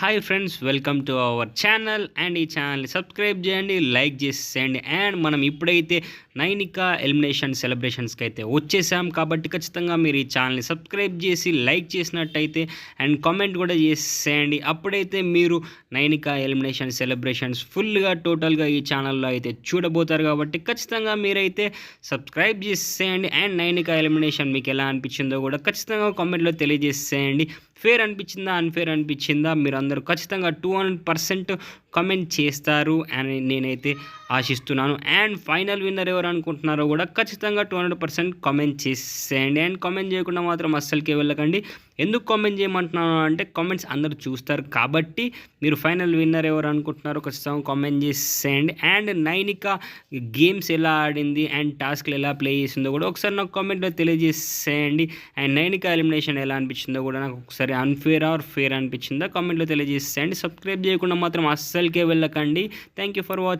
Hi friends, welcome to our channel. And ఈ ఛానల్ని subscribe చేయండి, లైక్ చేసేయండి. అండ్ మనం ఇప్పుడైతే నైనికా ఎలిమినేషన్ సెలబ్రేషన్స్కి అయితే వచ్చేసాం కాబట్టి ఖచ్చితంగా మీరు ఈ ఛానల్ని సబ్స్క్రైబ్ చేసి లైక్ చేసినట్టయితే అండ్ కామెంట్ కూడా చేసేయండి. అప్పుడైతే మీరు నైనికా ఎలిమినేషన్ సెలబ్రేషన్స్ ఫుల్గా టోటల్గా ఈ ఛానల్లో అయితే చూడబోతారు కాబట్టి ఖచ్చితంగా మీరైతే సబ్స్క్రైబ్ చేసేయండి. అండ్ నైనికా ఎలిమినేషన్ మీకు ఎలా అనిపించిందో కూడా ఖచ్చితంగా కామెంట్లో తెలియజేసేయండి. ఫేర్ అనిపించిందా, అన్ఫేర్ అనిపించిందా, మీరు అందరూ ఖచ్చితంగా 200% కామెంట్ చేస్తారు అని నేనైతే ఆశిస్తున్నాను. అండ్ ఫైనల్ విన్నర్ ఎవరు అనుకుంటున్నారో కూడా ఖచ్చితంగా 200% కామెంట్ చేసేయండి. అండ్ కామెంట్ చేయకుండా మాత్రం అస్సలకే వెళ్ళకండి. ఎందుకు కామెంట్ చేయమంటున్నాను అంటే కామెంట్స్ అందరూ చూస్తారు కాబట్టి మీరు ఫైనల్ విన్నర్ ఎవరు అనుకుంటున్నారో ఖచ్చితంగా కామెంట్ చేసేయండి. అండ్ నైనికా గేమ్స్ ఎలా ఆడింది అండ్ టాస్క్లు ఎలా ప్లే చేసిందో కూడా ఒకసారి నాకు కామెంట్లో తెలియజేసేయండి. అండ్ నైనికా ఎలిమినేషన్ ఎలా అనిపించిందో కూడా నాకు ఒకసారి అన్ఫేర్ ఆర్ ఫేర్ అనిపించిందో కామెంట్లో తెలియజేసేయండి. సబ్స్క్రైబ్ చేయకుండా మాత్రం అస్సలకే వెళ్ళకండి. Thank you for watching.